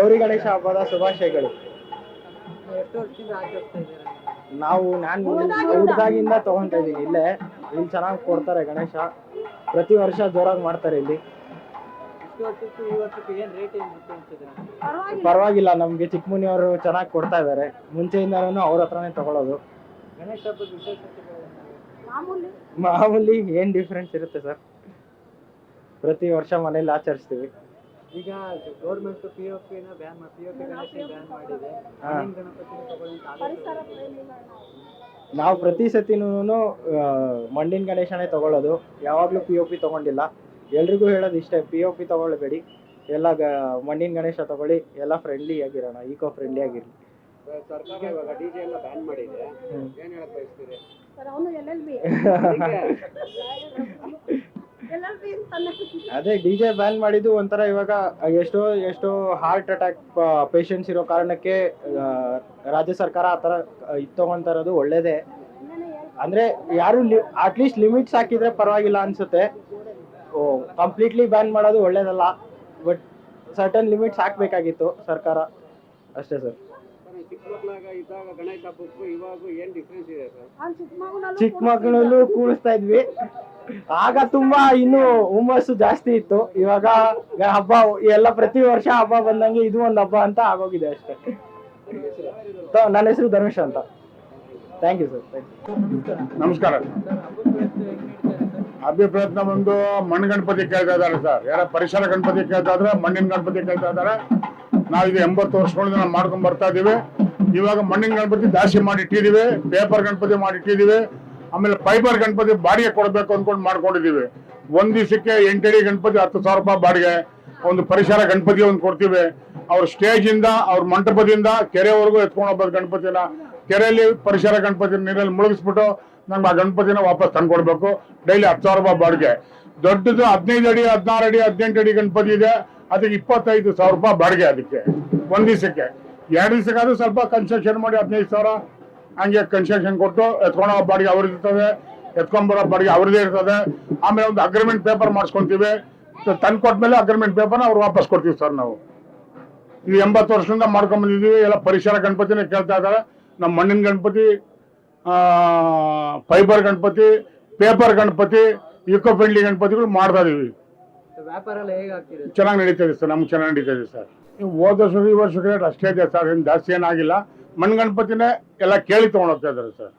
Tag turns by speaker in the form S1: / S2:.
S1: ಗೌರಿ ಗಣೇಶ ಹಬ್ಬದ ಶುಭಾಶಯಗಳು.
S2: ಎಷ್ಟು ವರ್ಷದಿಂದ ಆಚರಿಸ್ತಾ ಇದ್ದೀರಾ?
S1: ನಾನು ಹುಡುಗಾಗಿಂದ ತಗೊಂತಾ ಇದ್ದೀನಿ. ಇಲ್ಲಿ ಚೆನ್ನಾಗಿ ಕೊಡ್ತಾರೆ ಗಣೇಶ. ಪ್ರತಿ ವರ್ಷ ಜೋರಾಗಿ ಮಾಡ್ತಾರೆ ಇಲ್ಲಿ.
S2: ಇಷ್ಟು ವರ್ಷಕ್ಕೆ ಈ ವರ್ಷಕ್ಕೆ ಏನು ರೇಟ್ ಏನು ಅನ್ಸಿದ್ರೆ?
S1: ಪರವಾಗಿಲ್ಲ, ನಮಗೆ ಚಿಕ್ಕಮುನಿ ಅವರು ಚೆನ್ನಾಗಿ ಕೊಡ್ತಾ ಇದ್ದಾರೆ. ಮುಂಚೆಯಿಂದನೂ ಅವ್ರ ಹತ್ರನೇ ತಗೊಳ್ಳೋದು.
S2: ಗಣೇಶ ಹಬ್ಬದ ವಿಶೇಷತೆಗಳು
S1: ಮಾಮೂಲಿ ಏನು ಡಿಫ್ರೆನ್ಸ್ ಇರುತ್ತೆ ಸರ್, ಪ್ರತಿ ವರ್ಷ ಮನೇಲಿ ಆಚರಿಸ್ತೀವಿ.
S2: ಈಗ ಗೌರ್ಮೆಂಟ್ ಪಿಒಪಿ ಗಣೇಶ ಬ್ಯಾನ್ ಮಾಡಿದೆ. ಗಣಪತಿನ ತಗೊಳ್ಳಿ
S1: ನಾವು ಪ್ರತಿ ಸತಿನೂ ಮಣ್ಣಿನ ಗಣೇಶನೇ ತಗೊಳ್ಳೋದು. ಯಾವಾಗಲೂ POP ತಗೊಂಡಿಲ್ಲ. ಎಲ್ರಿಗೂ ಹೇಳೋದು ಇಷ್ಟೇ, POP ತಗೊಳ್ಬೇಡಿ, ಎಲ್ಲ ಮಣ್ಣಿನ ಗಣೇಶ ತಗೊಳ್ಳಿ. ಎಲ್ಲ ಫ್ರೆಂಡ್ಲಿ ಆಗಿರೋಣ, ಈಕೋ ಫ್ರೆಂಡ್ಲಿ ಆಗಿರಲಿ.
S2: ಸರ್ಕಾರ ಇವಾಗ DJ ಎಲ್ಲ ಬ್ಯಾನ್ ಮಾಡಿದೆ, ಏನು ಹೇಳಕ್ ಬಯಸ್ತೀರಿ?
S1: ಅದೇ DJ ಬ್ಯಾನ್ ಮಾಡಿದ್ದು ಒಂಥರ ಇವಾಗ ಎಷ್ಟೋ ಹಾರ್ಟ್ ಅಟ್ಯಾಕ್ ಪೇಷಂಟ್ಸ್ ಇರೋ ಕಾರಣಕ್ಕೆ ರಾಜ್ಯ ಸರ್ಕಾರ ಆ ಥರ ಇದು ತಗೊಂತಾ ಇರೋದು ಒಳ್ಳೇದೇ. ಅಂದರೆ ಯಾರು ಅಟ್ಲೀಸ್ಟ್ ಲಿಮಿಟ್ಸ್ ಹಾಕಿದ್ರೆ ಪರವಾಗಿಲ್ಲ ಅನ್ಸುತ್ತೆ. ಕಂಪ್ಲೀಟ್ಲಿ ಬ್ಯಾನ್ ಮಾಡೋದು ಒಳ್ಳೇದಲ್ಲ, ಬಟ್ ಸರ್ಟನ್ ಲಿಮಿಟ್ಸ್ ಹಾಕಬೇಕಾಗಿತ್ತು ಸರ್ಕಾರ, ಅಷ್ಟೇ ಸರ್. ಚಿಕ್ಕ ಮಕ್ಕಳಲ್ಲೂ ಕೂಡಿಸ್ತಾ ಇದ್ವಿ, ಆಗ ತುಂಬಾ ಇನ್ನು ಹುಮ್ಮಸ್ಸು ಜಾಸ್ತಿ ಇತ್ತು. ಇವಾಗ ಹಬ್ಬ ಎಲ್ಲ ಪ್ರತಿ ವರ್ಷ ಹಬ್ಬ ಬಂದಂಗೆ ಇದು ಒಂದು ಹಬ್ಬ ಅಂತ ಆಗೋಗಿದೆ ಅಷ್ಟೇ. ನನ್ನ ಹೆಸರು ಧನುಷ್ ಅಂತ. Thank you sir.
S3: ನಮಸ್ಕಾರ. ಹಬ್ಬ ಪ್ರಯತ್ನ ಬಂದು ಮಣ್ಣು ಗಣಪತಿ ಕೇಳ್ತಾ ಇದ್ದಾರೆ ಸರ್. ಯಾರ ಪರಿಸರ ಗಣಪತಿ ಕೇಳ್ತಾ ಇದ್ರೆ, ಮಣ್ಣಿನ ಗಣಪತಿ ಕೇಳ್ತಾ ಇದ್ದಾರೆ. ನಾವಿದು 80 ವರ್ಷಗಳಿಂದ ನಾವು ಮಾಡ್ಕೊಂಡ್ ಬರ್ತಾ ಇದೀವಿ. ಇವಾಗ ಮಣ್ಣಿನ ಗಣಪತಿ ಜಾಸ್ತಿ ಮಾಡಿ ಇಟ್ಟಿದೀವಿ, ಪೇಪರ್ ಗಣಪತಿ ಮಾಡಿ ಇಟ್ಟಿದೀವಿ. ಆಮೇಲೆ ಫೈಬರ್ ಗಣಪತಿ ಬಾಡಿಗೆ ಕೊಡಬೇಕು ಅಂದ್ಕೊಂಡು ಮಾಡ್ಕೊಂಡಿದೀವಿ. ಒಂದ್ ದಿವಸಕ್ಕೆ 8 ಅಡಿ ಗಣಪತಿ 10,000 ರೂಪಾಯಿ ಬಾಡಿಗೆ. ಒಂದು ಪರಿಸರ ಗಣಪತಿ ಒಂದು ಕೊಡ್ತೀವಿ. ಅವ್ರ ಸ್ಟೇಜ್ ಇಂದ ಅವ್ರ ಮಂಟಪದಿಂದ ಕೆರೆವರೆಗೂ ಎತ್ಕೊಂಡು ಹೋಗ್ಬೋದು ಗಣಪತಿನ. ಕೆರೆಯಲ್ಲಿ ಪರಿಸರ ಗಣಪತಿ ನೀರಲ್ಲಿ ಮುಳುಗಿಸ್ಬಿಟ್ಟು ನಮ್ಗೆ ಆ ಗಣಪತಿನ ವಾಪಸ್ ತಂದ್ಕೊಡ್ಬೇಕು. ಡೈಲಿ 10,000 ರೂಪಾಯಿ ಬಾಡಿಗೆ. ದೊಡ್ಡದು 15 ಅಡಿ 16 ಅಡಿ 18 ಅಡಿ ಗಣಪತಿ ಇದೆ, ಅದಕ್ಕೆ 25,000 ರೂಪಾಯಿ ಬಾಡಿಗೆ. ಅದಕ್ಕೆ ಒಂದ್ ದಿವಸಕ್ಕೆ. 2 ದಿವಸಕ್ಕಾದ್ರೂ ಸ್ವಲ್ಪ ಕನ್ಸೆಷನ್ ಮಾಡಿ 15,000 ಹಂಗೆ ಕನ್ಸೆಷನ್ ಕೊಟ್ಟು ಎತ್ಕೊಂಡೋ ಬಾಡಿಗೆ ಅವ್ರದ್ದು ಇರ್ತದೆ, ಎತ್ಕೊಂಡ್ಬರೋ ಬಾಡಿಗೆ ಅವ್ರದ್ದೇ ಇರ್ತದೆ. ಆಮೇಲೆ ಒಂದು ಅಗ್ರಿಮೆಂಟ್ ಪೇಪರ್ ಮಾಡಿಸ್ಕೊಂತೀವಿ. ತಂದ್ಕೊಟ್ಮೇಲೆ ಅಗ್ರಿಮೆಂಟ್ ಪೇಪರ್ನ ಅವ್ರು ವಾಪಸ್ ಕೊಡ್ತೀವಿ ಸರ್. ನಾವು ಇದು 80 ವರ್ಷದಿಂದ ಮಾಡ್ಕೊಂಡ್ ಬಂದಿದ್ದೀವಿ. ಎಲ್ಲ ಪರಿಸರ ಗಣಪತಿನೇ ಕೇಳ್ತಾ ಇದ್ದಾರೆ. ನಮ್ಮ ಮಣ್ಣಿನ Ganapati, fiber Ganapati, paper Ganapati, eco friendly ಗಣಪತಿಗಳು ಮಾಡ್ತಾ ಇದೀವಿ.
S2: ವ್ಯಾಪಾರ ಎಲ್ಲ ಹೇಗಾಗ್ತಿದೆ?
S3: ಚೆನ್ನಾಗಿ ನಡೀತಾ ಇದೆ ಸರ್. ನಮ್ಗೆ ಚೆನ್ನಾಗಿ ನಡೀತಾ ಇದೆ ಸರ್. ಹೋದ ವರ್ಷ ಈ ವರ್ಷಕ್ಕೆ ರೇಟ್ ಅಷ್ಟೇ ಇದೆ ಸರ್, ಏನು ಜಾಸ್ತಿ ಏನಾಗಿಲ್ಲ. ಮಣ್ಣು ಗಣಪತಿನೇ ಎಲ್ಲ ಕೇಳಿ ತೊಗೊಂಡೋಗ್ತಾ ಇದ್ದಾರೆ ಸರ್.